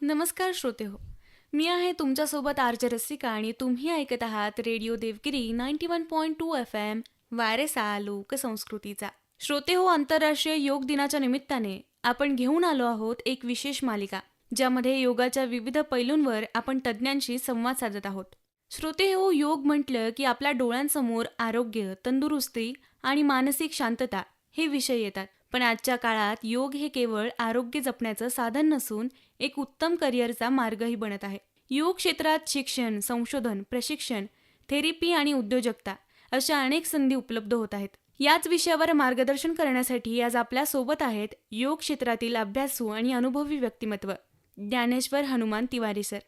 नमस्कार श्रोते हो. मी आहे तुमच्यासोबत आरजे रसिका आणि तुम्ही ऐकत आहात रेडिओ देवगिरी 91.2 FM वारेसा लोकसंस्कृतीचा. श्रोते हो, आंतरराष्ट्रीय योग दिनाच्या निमित्ताने आपण घेऊन आलो आहोत एक विशेष मालिका, ज्यामध्ये योगाच्या विविध पैलूंवर आपण तज्ज्ञांशी संवाद साधत आहोत. श्रोते हो, योग म्हटलं की आपल्या डोळ्यांसमोर आरोग्य, तंदुरुस्ती आणि मानसिक शांतता हे विषय येतात. पण आजच्या काळात योग हे केवळ आरोग्य जपण्याचं साधन नसून एक उत्तम करिअरचा मार्गही बनत आहे. योग क्षेत्रात शिक्षण, संशोधन, प्रशिक्षण, थेरपी आणि उद्योजकता अशा अनेक संधी उपलब्ध होत आहेत. याच विषयावर मार्गदर्शन करण्यासाठी आज आपल्या सोबत आहेत योग क्षेत्रातील अभ्यासू आणि अनुभवी व्यक्तिमत्व ज्ञानेश्वर हनुमान तिवारी सर.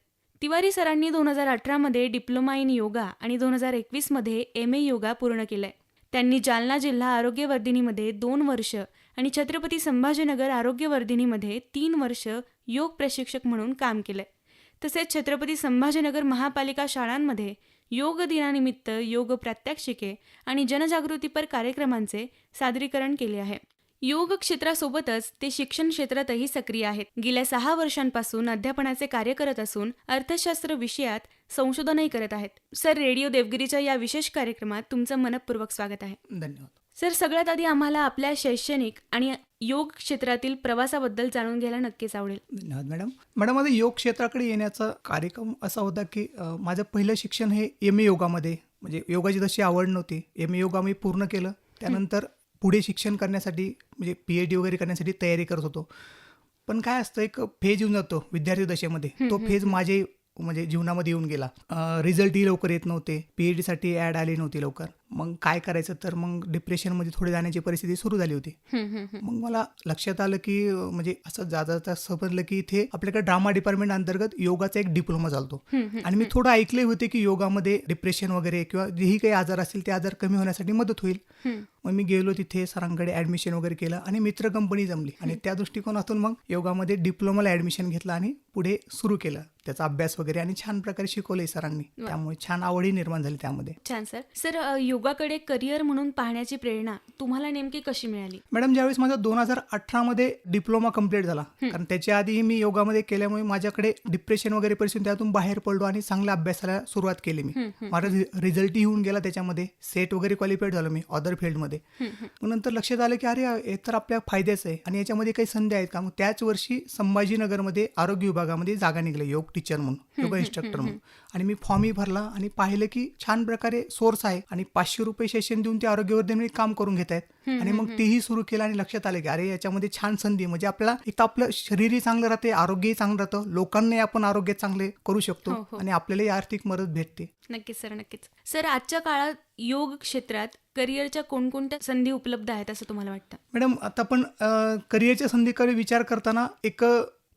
तिवारी सरांनी 2018 मध्ये डिप्लोमा इन योगा आणि 2021 मध्ये MA योगा पूर्ण केलंय. त्यांनी जालना जिल्हा आरोग्यवर्धिनीमध्ये 2 वर्ष आणि छत्रपती संभाजीनगर आरोग्यवर्धिनीमध्ये 3 वर्ष योग प्रशिक्षक म्हणून काम केलंय. तसेच छत्रपती संभाजीनगर महापालिका शाळांमध्ये योग दिनानिमित्त योग प्रात्यक्षिके आणि जनजागृतीपर कार्यक्रमांचे सादरीकरण केले आहे. योग क्षेत्रासोबतच ते शिक्षण क्षेत्रातही सक्रिय आहेत. गेल्या 6 वर्षांपासून अध्यापनाचे कार्य करत असून अर्थशास्त्र विषयात संशोधनही करत आहेत. सर, रेडिओ देवगिरीच्या या विशेष कार्यक्रमात तुमचं मनपूर्वक स्वागत आहे. धन्यवाद. सर, सगळ्यात आधी आम्हाला आपल्या शैक्षणिक आणि योग क्षेत्रातील प्रवासाबद्दल जाणून घ्यायला नक्कीच आवडेल. धन्यवाद मॅडम. माझं योग क्षेत्राकडे येण्याचा कार्यक्रम असा होता की माझं पहिलं शिक्षण हे MA योगामध्ये, म्हणजे योगाची तशी आवड नव्हती. MA योगा मी पूर्ण केलं. त्यानंतर पुढे शिक्षण करण्यासाठी म्हणजे PhD वगैरे करण्यासाठी तयारी करत होतो. पण काय असतं, एक फेज येऊन जातो विद्यार्थी दशेमध्ये. तो फेज माझे म्हणजे जीवनामध्ये येऊन गेला. रिझल्टही लवकर येत नव्हते. PhD साठी ॲड आली नव्हती लवकर. मग काय करायचं, तर मग डिप्रेशनमध्ये थोडी जाण्याची परिस्थिती सुरू झाली होती. मग मला लक्षात आलं की म्हणजे असं जाता समजलं की इथे आपल्याकडे ड्रामा डिपार्टमेंट अंतर्गत योगाचा एक डिप्लोमा चालतो. आणि मी थोडं ऐकले होते की योगामध्ये डिप्रेशन वगैरे किंवा जेही काही आजार असतील ते आजार कमी होण्यासाठी मदत होईल. मग मी गेलो तिथे, सरांकडे ॲडमिशन वगैरे केलं आणि मित्र कंपनी जमली आणि त्या दृष्टिकोनातून मग योगामध्ये डिप्लोमाला ॲडमिशन घेतलं आणि पुढे सुरू केलं त्याचा अभ्यास वगैरे आणि छान प्रकारे शिकवलंय सरांनी. त्यामुळे छान आवडही निर्माण झाली त्यामध्ये. छान सर. सर, योगाकडे करिअर म्हणून पाहण्याची प्रेरणा तुम्हाला नेमकी कशी मिळाली? मॅडम, ज्यावेळेस माझा 2018 मध्ये डिप्लोमा कंप्लीट झाला, कारण त्याच्या आधीही मी योगामध्ये केल्यामुळे माझ्याकडे डिप्रेशन वगैरे परिस्थिती, त्यातून बाहेर पडलो आणि चांगल्या अभ्यासाला सुरुवात केली मी. माझा रिझल्टही होऊन गेला त्याच्यामध्ये. सेट वगैरे क्वालिफाईड झालो मी अदर फील्डमध्ये. मग नंतर लक्षात आलं की अरे, हे तर आपल्या फायद्याचं आहे आणि याच्यामध्ये काही संधी आहेत का. मग त्याच वर्षी संभाजीनगरमध्ये आरोग्य विभागामध्ये जागा निघाली योग टीचर म्हणून, योगा इन्स्ट्रक्टर म्हणून. आणि मी फॉर्मही भरला आणि पाहिलं की छान प्रकारे सोर्स आहे आणि 500 रुपये सेशन देऊन ते आरोग्यवर्धन काम करून घेत आहेत. आणि मग तेही सुरू केलं आणि लक्षात आलं की अरे, याच्यामध्ये छान संधी, म्हणजे आपल्याला एक तर आपलं शरीरही चांगलं राहते, आरोग्यही चांगलं राहतं, लोकांनाही आपण आरोग्य चांगले करू शकतो आणि आपल्यालाही आर्थिक मदत भेटते. नक्कीच सर, नक्कीच. सर, आजच्या काळात योग क्षेत्रात करिअरच्या कोणकोणत्या संधी उपलब्ध आहेत असं तुम्हाला वाटतं? मॅडम, आता आपण करिअरच्या संधीकडे विचार करताना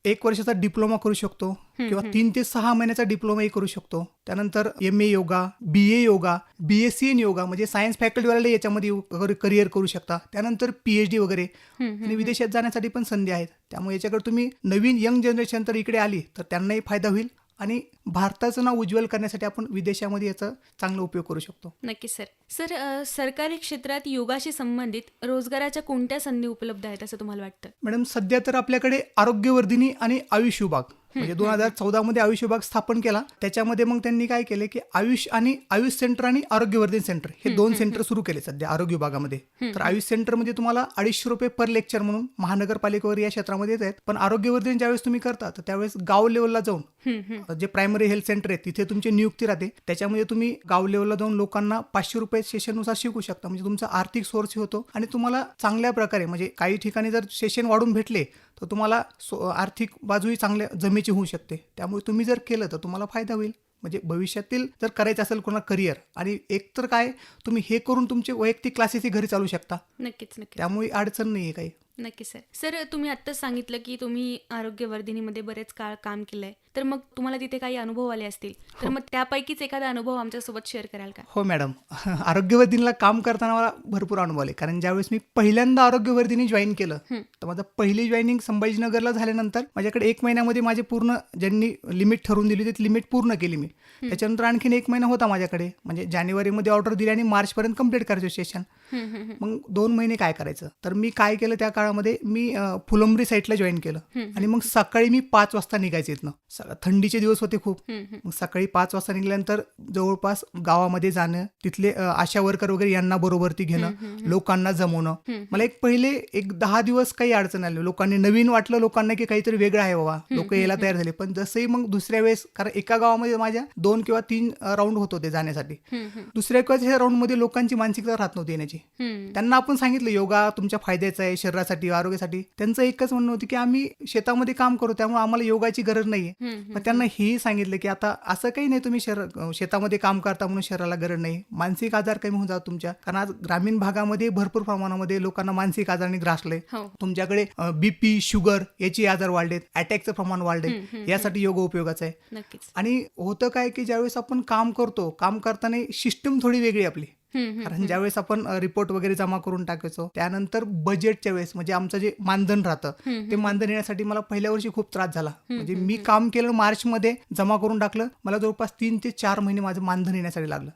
एक वर्षाचा डिप्लोमा करू शकतो किंवा 3 ते 6 महिन्याचा डिप्लोमाही करू शकतो. त्यानंतर MA yoga, BA yoga, BSc in yoga, म्हणजे सायन्स फॅकल्टीवाले याच्यामध्ये करिअर करू शकता. त्यानंतर PhD वगैरे आणि विदेशात जाण्यासाठी पण संधी आहेत. त्यामुळे याच्याकडे तुम्ही नवीन यंग जनरेशन तर इकडे आली तर त्यांनाही फायदा होईल आणि भारताचं नाव उज्ज्वल करण्यासाठी आपण विदेशामध्ये याचा चांगला उपयोग करू शकतो. नक्कीच सर. सर, सरकारी क्षेत्रात योगाशी संबंधित रोजगाराच्या कोणत्या संधी उपलब्ध आहेत असं तुम्हाला वाटतं? मॅडम, सध्या तर आपल्याकडे आरोग्यवर्धिनी आणि आयुष विभाग, म्हणजे 2014 मध्ये आयुष विभाग स्थापन केला. त्याच्यामध्ये मग त्यांनी काय केले की आयुष सेंटर आणि आरोग्यवर्धन सेंटर हे 2 सेंटर सुरू केले सध्या आरोग्य विभागामध्ये. तर आयुष सेंटरमध्ये तुम्हाला 250 रुपये पर लेक्चर म्हणून महानगरपालिकेवर या क्षेत्रामध्ये येत आहेत. पण आरोग्यवर्धन ज्यावेळेस तुम्ही करता तर त्यावेळेस गाव लेवलला जाऊन जे प्रायमरी हेल्थ सेंटर आहे तिथे तुमची नियुक्ती राहते. त्याच्यामध्ये तुम्ही गाव लेवलला जाऊन लोकांना 500 रुपये सेशननुसार शिकू शकता. म्हणजे तुमचा आर्थिक सोर्स होतो आणि तुम्हाला चांगल्या प्रकारे, म्हणजे काही ठिकाणी जर सेशन वाढून भेटले तर तुम्हाला आर्थिक बाजूही चांगल्या जमेची होऊ शकते. त्यामुळे तुम्ही जर केलं तर तुम्हाला फायदा होईल. म्हणजे भविष्यातील जर करायचं असेल कोणाला करिअर, आणि एक तर काय, तुम्ही हे करून तुमचे वैयक्तिक क्लासेसही घरी चालू शकता. नक्कीच. त्यामुळे अडचण नाही आहे काही. नक्की सर. सर, तुम्ही आत्ताच सांगितलं की तुम्ही आरोग्यवर्धिनीमध्ये बरेच काळ काम केलंय, तर मग तुम्हाला तिथे काही अनुभव आले असतील, तर मग त्यापैकीच एखादा अनुभव आमच्यासोबत शेअर कराल का? हो मॅडम, आरोग्यवर्धिनीला काम करताना मला भरपूर अनुभव आले. कारण ज्यावेळेस मी पहिल्यांदा आरोग्यवर्धिनी जॉईन केलं तर माझं पहिली जॉईनिंग संभाजीनगरला झाल्यानंतर माझ्याकडे 1 महिन्यामध्ये माझे पूर्ण ज्यांनी लिमिट ठरवून दिली ती लिमिट पूर्ण केली मी. त्याच्यानंतर आणखीन 1 महिना होता माझ्याकडे, म्हणजे जानेवारीमध्ये ऑर्डर दिली आणि मार्चपर्यंत कंप्लीट करायचं सेशन. मग 2 महिने काय करायचं, तर मी काय केलं त्या काळात काळामध्ये मी फुलंब्री साईडला जॉईन केलं आणि मग सकाळी मी 5 वाजता निघायचे इथनं. थंडीचे दिवस होते खूप. मग सकाळी 5 वाजता निघाल्यानंतर जवळपास गावामध्ये जाणं, तिथले आशा वर्कर वगैरे यांना बरोबरती घेणं, लोकांना जमवणं. मला पहिले 10 दिवस काही अडचण आली. लोकांनी नवीन वाटलं लोकांना की काहीतरी वेगळं आहे बाबा, लोक यायला तयार झाले. पण जसंही मग दुसऱ्या वेळेस, कारण एका गावामध्ये माझ्या 2 किंवा 3 राऊंड होत होते जाण्यासाठी, दुसऱ्या एका राऊंड मध्ये लोकांची मानसिकता राहत नव्हती येण्याची. त्यांना आपण सांगितलं योगा तुमच्या फायद्याचा आहे, शरीरासाठी, आरोग्यासाठी. त्यांचं एकच म्हणणं होतं की आम्ही शेतामध्ये काम करू त्यामुळे आम्हाला योगाची गरज नाहीये. पण त्यांना हेही सांगितलं की आता असं काही नाही तुम्ही शेतामध्ये काम करता म्हणून शरीराला गरज नाही. मानसिक आजार कमी होऊन जातात तुमच्या, कारण आज ग्रामीण भागामध्ये भरपूर प्रमाणामध्ये लोकांना मानसिक आजाराने ग्रासले. तुमच्याकडे बीपी, शुगर याचे आजार वाढलेत, अटॅकचं प्रमाण वाढले. यासाठी योग उपयोगाचा आहे. आणि होतं काय की ज्यावेळेस आपण काम करतो, काम करताना सिस्टम थोडी वेगळी आपली. कारण ज्यावेळेस आपण रिपोर्ट वगैरे जमा करून टाकायचो, त्यानंतर बजेटच्या वेळेस म्हणजे आमचं जे मानधन राहतं ते मानधन येण्यासाठी मला पहिल्या वर्षी खूप त्रास झाला. म्हणजे मी काम केलं, मार्चमध्ये जमा करून टाकलं, मला जवळपास 3 ते 4 महिने माझं मानधन येण्यासाठी लागलं.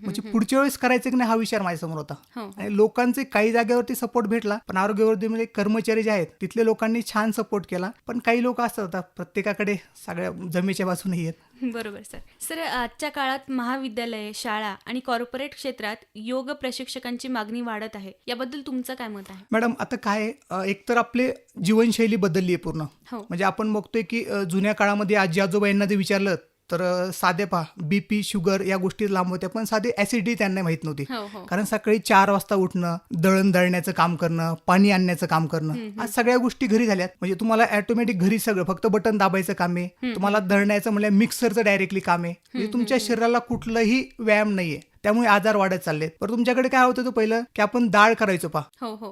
म्हणजे पुढच्या वेळेस करायचं की नाही हा विचार माझ्यासमोर होता. आणि लोकांचे काही जागेवरती सपोर्ट भेटला, पण आरोग्यवर्धीमध्ये कर्मचारी जे आहेत तिथले लोकांनी छान सपोर्ट केला. पण काही लोक असतात प्रत्येकाकडे सगळ्या जमेच्या बाजूने येत. बरोबर सर. आजच्या काळात महाविद्यालय, शाळा आणि कॉर्पोरेट क्षेत्रात योग प्रशिक्षकांची मागणी वाढत आहे, याबद्दल तुमचं काय मत आहे? मॅडम, आता काय एकतर आपले जीवनशैली बदलली आहे पूर्ण. म्हणजे आपण बघतोय की जुन्या काळामध्ये आजी आजोबा यांना जर विचारलं तर साधे बीपी, शुगर या गोष्टी लांब होत्या, पण साधे ऍसिडिटी त्यांना माहित नव्हती. कारण सकाळी 4 वाजता उठणं, दळण दळण्याचं काम करणं, पाणी आणण्याचं काम करणं, आज सगळ्या गोष्टी घरी झाल्यात. म्हणजे तुम्हाला ऑटोमॅटिक घरी सगळं फक्त बटन दाबायचं काम आहे. तुम्हाला दळण्याचं म्हणजे मिक्सरचं डायरेक्टली काम आहे. म्हणजे तुमच्या शरीराला कुठलाही व्यायाम नाहीये, त्यामुळे आजार वाढत चाललेत. पण तुमच्याकडे काय होतं पहिलं की आपण डाळ करायचो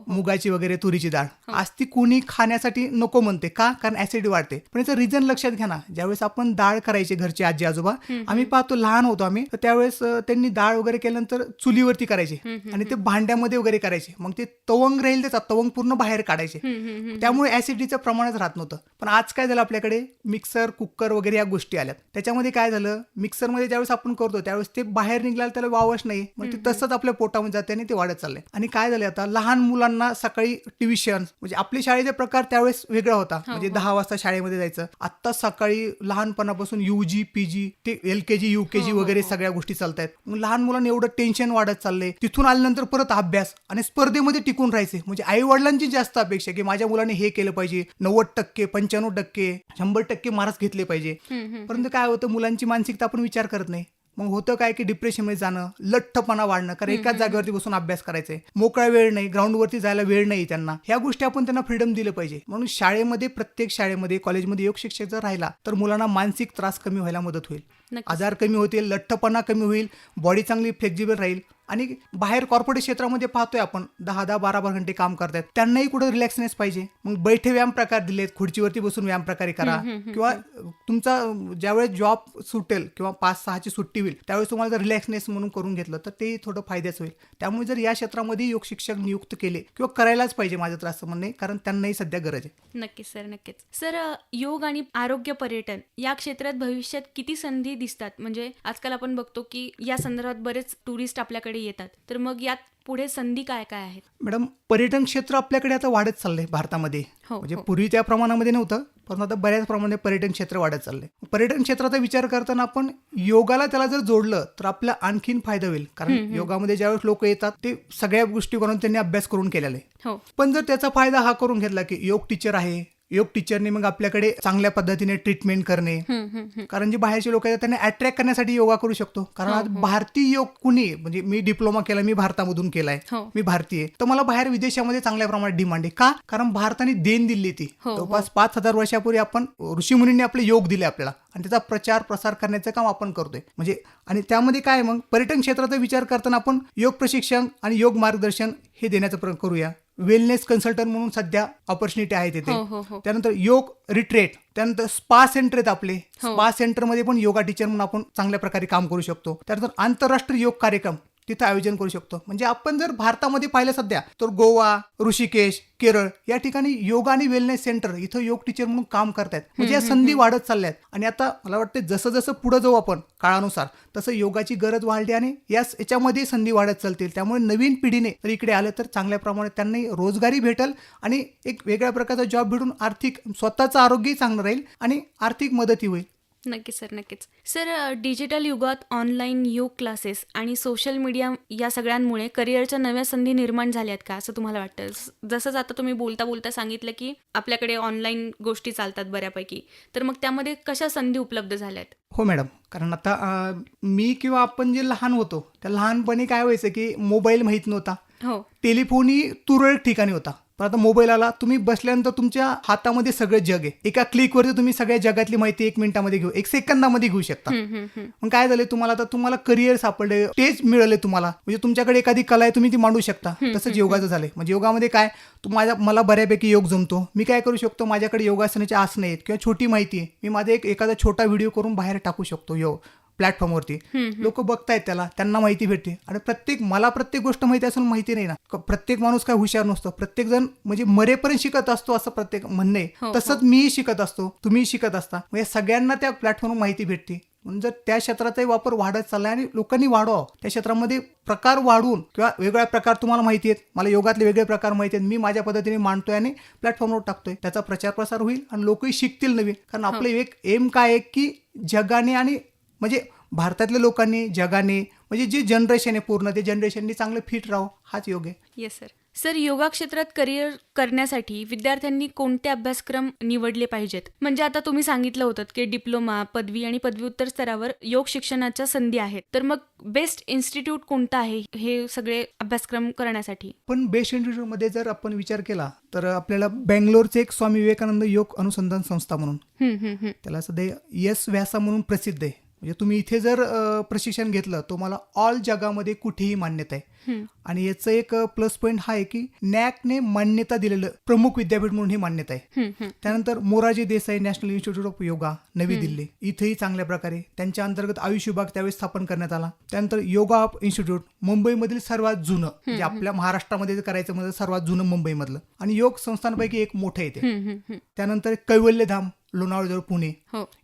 मुगाची वगैरे, तुरीची डाळ. आज ती कोणी खाण्यासाठी नको म्हणते. का? कारण ऍसिड वाढते. पण याचं रिझन लक्षात घ्या ना. ज्यावेळेस आपण डाळ करायची घरचे आजी आजोबा, आम्ही पाहतो लहान होतो आम्ही, तर त्यावेळेस त्यांनी डाळ वगैरे केल्यानंतर चुलीवरती करायचे आणि ते भांड्यामध्ये वगैरे करायचे. मग ते तवंग राहील, त्याचा तवंग पूर्ण बाहेर काढायचे. त्यामुळे ऍसिडिटीचं प्रमाणच राहत नव्हतं. पण आज काय झालं, आपल्याकडे मिक्सर, कुकर वगैरे या गोष्टी आल्यात. त्याच्यामध्ये काय झालं, मिक्सरमध्ये ज्यावेळेस आपण करतो त्यावेळेस ते बाहेर निघालं त्याला वावच नाही, मग ते तसंच आपल्या पोटामध्ये जाते आणि ते वाढत चाललंय. आणि काय झालंय आता लहान मुलांना सकाळी ट्युशन, म्हणजे आपले शाळेचे प्रकार त्यावेळेस वेगळा होता. म्हणजे 10 वाजता शाळेमध्ये जायचं. आता सकाळी लहानपणापासून UG, PG ते LKG, UKG वगैरे सगळ्या गोष्टी चालतायत. मग लहान मुलांना एवढं टेन्शन वाढत चाललंय. तिथून आल्यानंतर परत अभ्यास आणि स्पर्धेमध्ये टिकून राहायचे. म्हणजे आई वडिलांची जास्त अपेक्षा की माझ्या मुलाने हे केलं पाहिजे, 90%, 95%, 100% मार्क्स घेतले पाहिजे. परंतु काय होतं, मुलांची मानसिकता आपण विचार करत नाही. मग होतं काय की डिप्रेशनमध्ये जाणं, लठ्ठपणा वाढणं, कारण एकाच जागेवरती बसून अभ्यास करायचंय, मोकळा वेळ नाही, ग्राउंडवरती जायला वेळ नाही त्यांना. ह्या गोष्टी आपण त्यांना फ्रीडम दिलं पाहिजे. म्हणून शाळेमध्ये, प्रत्येक शाळेमध्ये, कॉलेजमध्ये योग शिक्षक जर राहिला तर मुलांना मानसिक त्रास कमी व्हायला मदत होईल, आजार कमी होतील, लठ्ठपणा कमी होईल, बॉडी चांगली फ्लेक्झिबल राहील. आणि बाहेर कॉर्पोरेट क्षेत्रामध्ये पाहतोय आपण 10-10, 12 घंटे काम करतायत, त्यांनाही कुठे रिलॅक्सनेस पाहिजे. मग बैठे व्यायाम प्रकार दिलेत, खुर्चीवरती बसून व्यायाम प्रकारे करा. किंवा तुमचा ज्यावेळेस जॉब सुटेल किंवा 5-6ची सुट्टी होईल त्यावेळेस तुम्हाला जर रिलॅक्सनेस म्हणून करून घेतलं तर ते थोडं फायद्याच होईल. त्यामुळे जर या क्षेत्रामध्ये योग शिक्षक नियुक्त केले किंवा करायलाच पाहिजे, माझं तर असं म्हणणं आहे, कारण त्यांनाही सध्या गरज आहे. नक्कीच सर, नक्कीच सर. योग आणि आरोग्य पर्यटन या क्षेत्रात भविष्यात किती संधी दिसतात? म्हणजे आजकाल आपण बघतो की या संदर्भात बरेच टुरिस्ट आपल्याकडे येतात, तर मग यात पुढे संधी काय काय आहेत? मॅडम, पर्यटन क्षेत्र आपल्याकडे आता वाढत चाललंय भारतामध्ये. म्हणजे पूर्वी त्या प्रमाणामध्ये नव्हतं, पण आता बऱ्याच प्रमाणात पर्यटन क्षेत्र वाढत चाललंय. पर्यटन क्षेत्राचा विचार करताना आपण योगाला त्याला जर जोडलं तर आपला आणखीन फायदा होईल. कारण योगामध्ये ज्यावेळेस लोक येतात ते सगळ्या गोष्टी करून त्यांनी अभ्यास करून केलेला आहे. पण जर त्याचा फायदा हा करून घेतला की योग टीचर आहे, योग टीचरने मग आपल्याकडे चांगल्या पद्धतीने ट्रीटमेंट करणे, कारण जे बाहेरचे लोक आहेत त्यांना अट्रॅक्ट करण्यासाठी योगा करू शकतो. कारण आज भारतीय योग कुणी, म्हणजे मी डिप्लोमा केला, मी भारतामधून केलाय, मी भारतीय, तर मला बाहेर विदेशामध्ये चांगल्या प्रमाणात डिमांड आहे. का? कारण भारताने देण दिली ती. जवळपास 5000 वर्षापूर्वी आपण ऋषीमुनींनी आपले योग दिले आपल्याला, आणि त्याचा प्रचार प्रसार करण्याचं काम आपण करतोय. म्हणजे आणि त्यामध्ये काय, मग पर्यटन क्षेत्राचा विचार करताना आपण योग प्रशिक्षण आणि योग मार्गदर्शन हे देण्याचा प्रयत्न करूया. वेलनेस कन्सल्टंट म्हणून सध्या ऑपॉर्च्युनिटी आहे तिथे. त्यानंतर योग रिट्रेट, त्यानंतर स्पा सेंटर आहेत आपले, स्पा सेंटरमध्ये पण योगा टीचर म्हणून आपण चांगल्या प्रकारे काम करू शकतो. त्यानंतर आंतरराष्ट्रीय योग कार्यक्रम तिथं आयोजन करू शकतो. म्हणजे आपण जर भारतामध्ये पाहिलं सध्या तर गोवा, ऋषिकेश, केरळ या ठिकाणी योग आणि वेलनेस सेंटर इथं योग टीचर म्हणून काम करतायत. म्हणजे या संधी वाढत चालल्यात आणि आता मला वाटतं जसं जसं पुढे जाऊ आपण काळानुसार तसं योगाची गरज वाढली आणि याच्यामध्ये संधी वाढत चालतील. त्यामुळे नवीन पिढीने जर इकडे आलं तर चांगल्या प्रमाणात त्यांनाही रोजगारी भेटेल आणि एक वेगळ्या प्रकारचा जॉब भेटून आर्थिक स्वतःचं आरोग्यही चांगलं राहील आणि आर्थिक मदतही होईल. नक्कीच सर, नक्कीच सर. डिजिटल युगात ऑनलाईन योग क्लासेस आणि सोशल मीडिया या सगळ्यांमुळे करिअरच्या नव्या संधी निर्माण झाल्यात का असं तुम्हाला वाटतं? जसंच आता तुम्ही बोलता बोलता सांगितलं की आपल्याकडे ऑनलाईन गोष्टी चालतात बऱ्यापैकी, तर मग त्यामध्ये कशा संधी उपलब्ध झाल्यात? हो मॅडम, कारण आता मी किंवा आपण जे लहान होतो त्या लहानपणी काय व्हायचं की मोबाईल माहीत नव्हता, हो, टेलिफोनही तुरळक ठिकाणी होता. पण आता मोबाईल आला, तुम्ही बसल्यानंतर तुमच्या हातामध्ये सगळं जग आहे. एका क्लिकवरती तुम्ही सगळ्या जगातली माहिती 1 मिनिटामध्ये घेऊ, 1 सेकंदामध्ये घेऊ शकता. मग काय झालंय, तुम्हाला करिअर सापडले, स्टेज मिळाले तुम्हाला, म्हणजे तुमच्याकडे एखादी कला आहे तुम्ही ती मांडू शकता. तसंच योगाचं झालंय. म्हणजे योगामध्ये काय, मला बऱ्यापैकी योग जमतो, मी काय करू शकतो, माझ्याकडे योगासनाचे आसनं आहेत किंवा छोटी माहिती आहे, मी माझा एखादा छोटा व्हिडिओ करून बाहेर टाकू शकतो योग प्लॅटफॉर्मवरती. लोक बघतायत त्याला, त्यांना माहिती भेटते. आणि मला प्रत्येक गोष्ट माहिती असून माहिती नाही ना. प्रत्येक माणूस काय हुशार नसतो, प्रत्येक जण म्हणजे मरेपर्यंत शिकत असतो असं प्रत्येक म्हणणं आहे. तसंच मीही शिकत असतो, तुम्हीही शिकत असता. म्हणजे सगळ्यांना त्या प्लॅटफॉर्मवर माहिती भेटते. म्हणून जर त्या क्षेत्राचाही वापर वाढत चाललाय आणि लोकांनी वाढवा, त्या क्षेत्रामध्ये प्रकार वाढवून किंवा वेगळ्या प्रकार तुम्हाला माहिती आहेत, मला योगातले वेगळे प्रकार माहिती आहेत, मी माझ्या पद्धतीने मांडतोय आणि प्लॅटफॉर्मवर टाकतोय, त्याचा प्रचार प्रसार होईल आणि लोकही शिकतील नवीन. कारण आपलं एक एम काय आहे की जगाने आणि म्हणजे भारतातल्या लोकांनी, जगाने, म्हणजे जे जनरेशन आहे पूर्ण ते जनरेशननी चांगलं फिट राहावं, हाच योग आहे. Yes sir. सर, योगा क्षेत्रात करिअर करण्यासाठी विद्यार्थ्यांनी कोणते अभ्यासक्रम निवडले पाहिजेत? म्हणजे आता तुम्ही सांगितलं होतं की डिप्लोमा, पदवी आणि पदव्युत्तर स्तरावर योग शिक्षणाच्या संधी आहेत, तर मग बेस्ट इन्स्टिट्यूट कोणतं आहे हे सगळे अभ्यासक्रम करण्यासाठी? पण बेस्ट इन्स्टिट्यूटमध्ये जर आपण विचार केला तर आपल्याला बेंगलोरचे एक स्वामी विवेकानंद योग अनुसंधान संस्था म्हणून, त्याला सध्या यस व्यासा म्हणून प्रसिद्ध आहे. म्हणजे तुम्ही इथे जर प्रशिक्षण घेतलं तुम्हाला ऑल जगामध्ये कुठेही मान्यता आहे. आणि याचं एक प्लस पॉईंट हा आहे की नॅकने मान्यता दिलेलं प्रमुख विद्यापीठ म्हणून ही मान्यता आहे. त्यानंतर Morarji Desai national institute of yoga नवी दिल्ली, इथेही चांगल्या प्रकारे त्यांच्या अंतर्गत आयुष विभाग त्यावेळेस स्थापन करण्यात आला. त्यानंतर योगा ऑफ इन्स्टिट्यूट मुंबईमधील सर्वात जुनं, म्हणजे आपल्या महाराष्ट्रामध्ये करायचं म्हणजे सर्वात जुनं मुंबईमधलं आणि योग संस्थांपैकी एक मोठं येते. त्यानंतर कैवल्यधाम लोणावळा पुणे,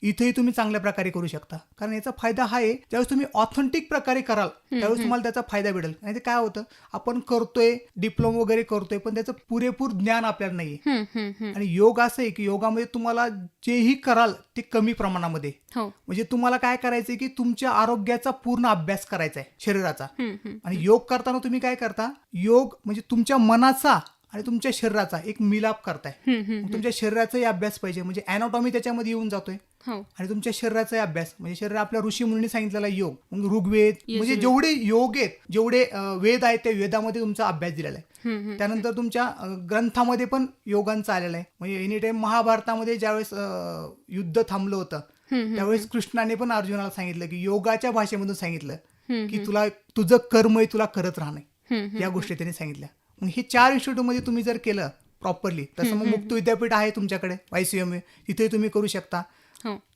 इथेही तुम्ही चांगल्या प्रकारे करू शकता. कारण याचा फायदा हा आहे, ज्यावेळेस तुम्ही ऑथेंटिक प्रकारे कराल त्यावेळेस तुम्हाला त्याचा फायदा भेटेल. नाही ते काय होतं, आपण करतोय डिप्लोमा वगैरे करतोय पण त्याचं पुरेपूर ज्ञान आपल्याला नाहीये. आणि योग असं आहे की योगामध्ये तुम्हाला जेही कराल ते कमी प्रमाणामध्ये, म्हणजे तुम्हाला काय करायचंय की तुमच्या आरोग्याचा पूर्ण अभ्यास करायचा आहे शरीराचा. आणि योग करताना तुम्ही काय करता, योग म्हणजे तुमच्या मनाचा आणि तुमच्या शरीराचा एक मिलाप करताय. तुमच्या शरीराचाही अभ्यास पाहिजे, म्हणजे अॅनाटॉमी त्याच्यामध्ये येऊन जातोय. आणि तुमच्या शरीराचाही अभ्यास, म्हणजे शरीर आपल्या ऋषी मुनींनी सांगितलेला योग, मग ऋग्वेद, म्हणजे जेवढे योग आहेत, जेवढे वेद आहेत त्या वेदामध्ये तुमचा अभ्यास दिलेला आहे. त्यानंतर तुमच्या ग्रंथामध्ये पण योगांचा आलेला आहे. म्हणजे एनी टाइम महाभारतामध्ये ज्यावेळेस युद्ध थांबलं होतं त्यावेळेस कृष्णाने पण अर्जुनाला सांगितलं की योगाच्या भाषेमधून सांगितलं की तुला तुझं कर्म आहे तुला करत राहणं, या गोष्टी त्यांनी सांगितल्या. मग हे 4 इन्स्टिट्यूटमध्ये तुम्ही जर केलं प्रॉपरली, तसं मग मुक्त विद्यापीठ आहे तुमच्याकडे YCMA, तिथे तुम्ही करू शकता.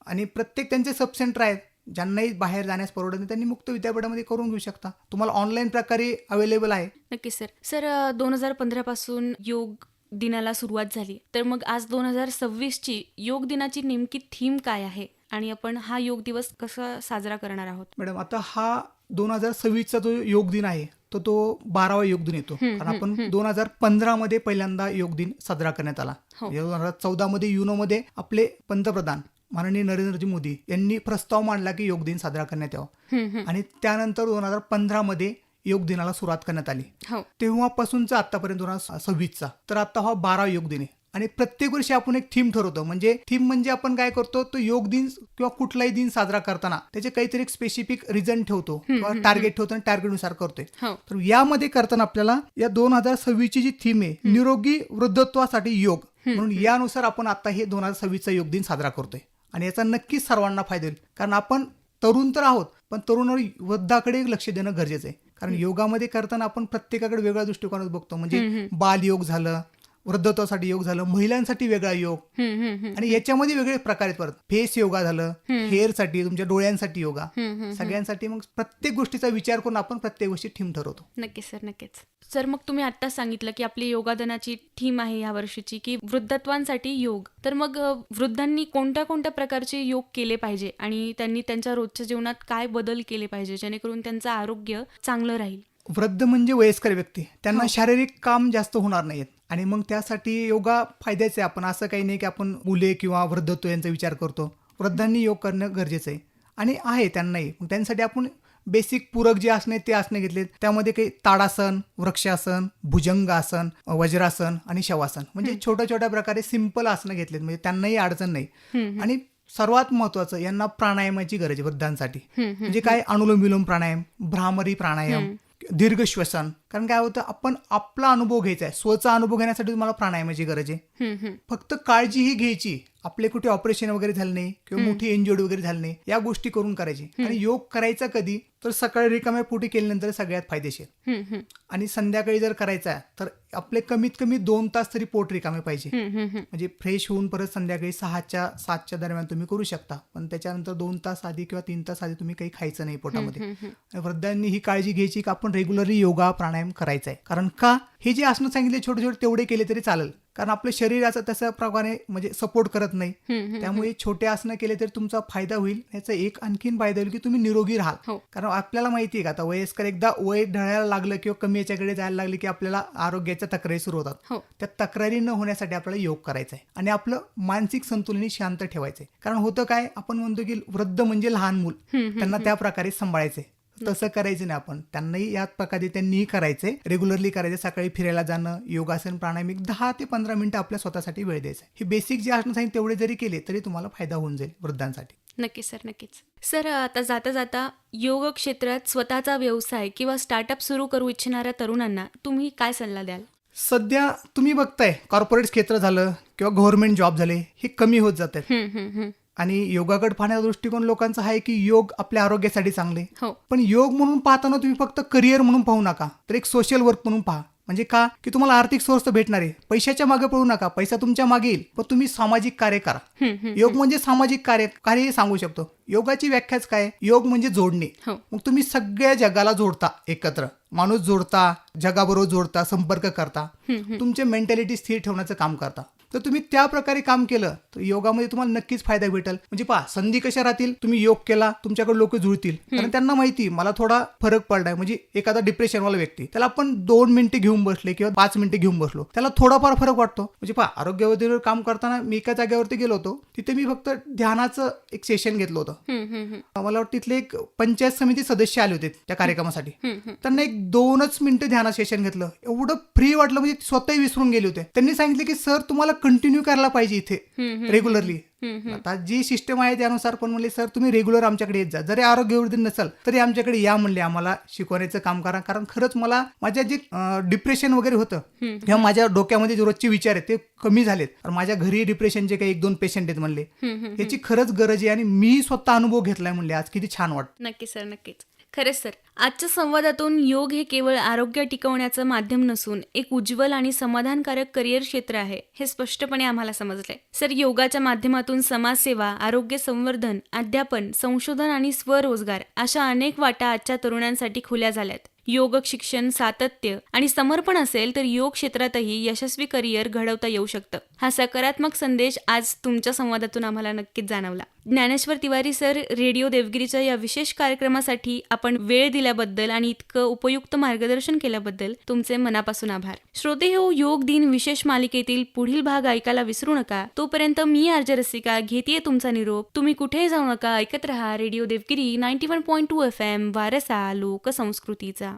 आणि प्रत्येक त्यांचे सब सेंटर आहेत, ज्यांनाही बाहेर जाण्यास परवडत नाही त्यांनी मुक्त विद्यापीठामध्ये करून घेऊ शकता. तुम्हाला ऑनलाईन प्रकारे अवेलेबल आहे. नक्कीच सर. सर, 2015 पासून योग दिनाला सुरुवात झाली, तर मग आज 2026ची योग दिनाची नेमकी थीम काय आहे आणि आपण हा योग दिवस कसा साजरा करणार आहोत? मॅडम, आता हा 2026चा जो योग दिन आहे तो 12वा योग दिन येतो. कारण आपण 2015 मध्ये पहिल्यांदा योग दिन साजरा करण्यात आला. 2014 मध्ये युनोमध्ये आपले पंतप्रधान माननीय नरेंद्रजी मोदी यांनी प्रस्ताव मांडला की योग दिन साजरा करण्यात यावा. आणि त्यानंतर 2015 मध्ये योग दिनाला सुरुवात करण्यात आली. तेव्हापासूनचा आतापर्यंत 2026चा, तर आता हा 12वा योग दिन आहे. आणि प्रत्येक वर्षी आपण एक थीम ठरवतो. म्हणजे थीम म्हणजे आपण काय करतो, तो योग दिन किंवा कुठलाही दिन साजरा करताना त्याचे काहीतरी एक स्पेसिफिक रिझन ठेवतो किंवा टार्गेट ठेवतो आणि टार्गेटनुसार करतोय. तर यामध्ये करताना आपल्याला या 2026ची जी थीम आहे निरोगी वृद्धत्वासाठी योग, म्हणून यानुसार आपण आता हे 2026चा योग दिन साजरा करतोय. आणि याचा नक्कीच सर्वांना फायदा होईल. कारण आपण तरुण तर आहोत पण तरुणावर वृद्धाकडे लक्ष देणं गरजेचं आहे. कारण योगामध्ये करताना आपण प्रत्येकाकडे वेगळ्या दृष्टिकोनात बघतो. म्हणजे बालयोग झालं, वृद्धत्वासाठी योग झालं, महिलांसाठी वेगळा योग आणि याच्यामध्ये वेगळे प्रकार आहेत. परत फेस योगा झालं, हेअरसाठी, तुमच्या डोळ्यांसाठी योगा, सगळ्यांसाठी. मग प्रत्येक गोष्टीचा विचार करून आपण प्रत्येक गोष्टी थीम ठरवतो. नक्कीच सर, नक्कीच सर. मग तुम्ही आत्ताच सांगितलं की आपली योगादानाची थीम आहे या वर्षीची की वृद्धत्वांसाठी योग. तर मग वृद्धांनी कोणत्या कोणत्या प्रकारचे योग केले पाहिजे आणि त्यांनी त्यांच्या रोजच्या जीवनात काय बदल केले पाहिजे जेणेकरून त्यांचं आरोग्य चांगलं राहील? वृद्ध म्हणजे वयस्कर व्यक्ती, त्यांना शारीरिक काम जास्त होणार नाहीत आणि मग त्यासाठी योगा फायद्याचे आहे. आपण असं काही नाही की आपण मुले किंवा वृद्धत्व यांचा विचार करतो. वृद्धांनी योग करणं गरजेचं आहे आणि आहे त्यांनाही. मग त्यांसाठी आपण बेसिक पूरक जे आसने ते आसने घेतलेत. त्यामध्ये काही ताडासन, वृक्षासन, भुजंगासन, वज्रासन आणि शवासन, म्हणजे छोट्या छोट्या प्रकारे सिंपल आसनं घेतलेत, म्हणजे त्यांनाही अडचण नाही. आणि सर्वात महत्वाचं, यांना प्राणायामाची गरज आहे वृद्धांसाठी. म्हणजे काय, अनुलोम विलोम प्राणायाम, भ्रामरी प्राणायाम, दीर्घ श्वसन. कारण काय होतं, आपण आपला अनुभव घ्यायचा आहे, स्वचा अनुभव घेण्यासाठी तुम्हाला प्राणायामाची गरज आहे. फक्त काळजीही घ्यायची, आपले कुठे ऑपरेशन वगैरे झालं नाही किंवा मोठी एन्जिओडी वगैरे झाली नाही, या गोष्टी करून करायची. आणि योग करायचा कधी, तर सकाळी रिकाम्या पोटी केल्यानंतर सगळ्यात फायदेशीर. आणि संध्याकाळी जर करायचा तर आपले कमीत कमी 2 तास तरी पोट रिकामे पाहिजे. म्हणजे फ्रेश होऊन परत संध्याकाळी 6-7च्या दरम्यान तुम्ही करू शकता, पण त्याच्यानंतर 2 तास आधी किंवा 3 तास आधी तुम्ही काही खायचं नाही पोटामध्ये. वृद्धांनी ही काळजी घ्यायची की आपण रेग्युलरली योगा प्राणायाम करायचा आहे. कारण का, हे जे आसनं सांगितले छोटे छोटे तेवढे केले तरी चालेल, कारण आपलं शरीर असं तशा प्रकारे म्हणजे सपोर्ट करत नाही. त्यामुळे छोटे आसनं केले तर तुमचा फायदा होईल. याचा एक आणखीन फायदा होईल की तुम्ही निरोगी राहाल. कारण आपल्याला माहिती आहे का, आता वयस्कर एकदा वय ढळायला लागलं किंवा कमी याच्याकडे जायला लागले की आपल्याला आरोग्याच्या तक्रारी सुरू होतात. त्या तक्रारी न होण्यासाठी आपल्याला योग करायचा आहे आणि आपलं मानसिक संतुलन शांत ठेवायचंय. कारण होतं काय, आपण म्हणतो की वृद्ध म्हणजे लहान मूल, त्यांना त्या प्रकारे सांभाळायचंय. तसं करायचं नाही आपण, त्यांनाही याच प्रकारे त्यांनीही करायचंय, रेग्युलरली करायचं. सकाळी फिरायला जाणं, योगासन, प्राणायाम, 10 ते 15 मिनिटं आपल्या स्वतःसाठी वेळ द्यायचा. हे बेसिक जे आसन सांगितले तेवढे जरी केले तरी तुम्हाला फायदा होऊन जाईल वृद्धांसाठी. नक्कीच सर, नक्कीच सर. आता जाता जाता योग क्षेत्रात स्वतःचा व्यवसाय किंवा स्टार्टअप सुरू करू इच्छिणाऱ्या तरुणांना तुम्ही काय सल्ला द्याल? सध्या तुम्ही बघताय कॉर्पोरेट क्षेत्र झालं किंवा गव्हर्नमेंट जॉब झाले, हे कमी होत जात आहेत. आणि योगाकडे पाहण्याचा दृष्टिकोन लोकांचा आहे की योग आपल्या आरोग्यासाठी चांगले. पण योग म्हणून पाहताना तुम्ही फक्त करिअर म्हणून पाहू नका, तर एक सोशल वर्क म्हणून पहा. म्हणजे का, की तुम्हाला आर्थिक सोर्स तर भेटणार आहे, पैशाच्या मागे पडू नका, पैसा तुमच्या मागे येईल, पण तुम्ही सामाजिक कार्य करा. योग म्हणजे सामाजिक कार्य सांगू शकतो. योगाची व्याख्याच काय, योग म्हणजे जोडणे. मग तुम्ही सगळ्या जगाला जोडता, एकत्र माणूस जोडता, जगाबरोबर जोडता, संपर्क करता, तुमचे मेंटॅलिटी स्थिर ठेवण्याचं काम करता. तर तुम्ही त्या प्रकारे काम केलं तर योगामध्ये तुम्हाला नक्कीच फायदा भेटेल. म्हणजे पहा, संधी कशा राहतील, तुम्ही योग केला, तुमच्याकडे लोक जुळतील. कारण त्यांना माहिती मला थोडा फरक पडलाय. म्हणजे एखादा डिप्रेशनवाला व्यक्ती, त्याला आपण 2 मिनिटं घेऊन बसले किंवा 5 मिनिटं घेऊन बसलो, त्याला थोडाफार फरक वाटतो. म्हणजे पहा, आरोग्यवतीवर काम करताना मी एका जागेवरती गेलो होतो, तिथे मी फक्त ध्यानाचं एक सेशन घेतलं होतं. मला वाटतं तिथले एक पंचायत समिती सदस्य आले होते त्या कार्यक्रमासाठी. त्यांना एक 2च मिनिटं ध्याना सेशन घेतलं, एवढं फ्री वाटलं, म्हणजे स्वतःही विसरून गेले होते. त्यांनी सांगितले की सर तुम्हाला कंटिन्यू करायला पाहिजे इथे रेग्युलरली. आता जी सिस्टम आहे त्यानुसार पण म्हणले सर तुम्ही रेग्युलर आमच्याकडे येत जा, जरी आरोग्यवृद्धी नसेल तरी आमच्याकडे या म्हणले, आम्हाला शिकवण्याचं काम करा. कारण खरंच मला माझ्या जे डिप्रेशन वगैरे होतं किंवा माझ्या डोक्यामध्ये जे रोजचे विचार आहेत ते कमी झालेत. कारण माझ्या घरी डिप्रेशनचे काही 1-2 पेशंट आहेत म्हणले, याची खरंच गरज आहे आणि मी स्वतः अनुभव घेतलाय म्हणले. आज किती छान वाटतं. नक्की सर, नक्कीच. खरंच सर, आजच्या संवादातून योग हे केवळ आरोग्य टिकवण्याचं माध्यम नसून एक उज्ज्वल आणि समाधानकारक करिअर क्षेत्र आहे हे स्पष्टपणे आम्हाला समजलंय. सर, योगाच्या माध्यमातून समाजसेवा, आरोग्य संवर्धन, अध्यापन, संशोधन आणि स्वरोजगार अशा अनेक वाटा आजच्या तरुणांसाठी खुल्या झाल्यात. योग शिक्षण, सातत्य आणि समर्पण असेल तर योग क्षेत्रातही यशस्वी करिअर घडवता येऊ शकतं. हा सकारात्मक संदेश आज तुमच्या संवादातून आम्हाला नक्कीच जाणवला. ज्ञानेश्वर तिवारी सर, रेडिओ देवगिरीच्या या विशेष कार्यक्रमासाठी आपण वेळ दिल्याबद्दल आणि इतकं उपयुक्त मार्गदर्शन केल्याबद्दल तुमचे मनापासून आभार. श्रोतेहो, योग दिन विशेष मालिकेतील पुढील भाग ऐकायला विसरू नका. तोपर्यंत मी आरजे रसिका घेतेय तुमचा निरोप. तुम्ही कुठेही जाऊ नका, ऐकत रहा रेडिओ देवगिरी 91.2 FM, वारसा लोकसंस्कृतीचा.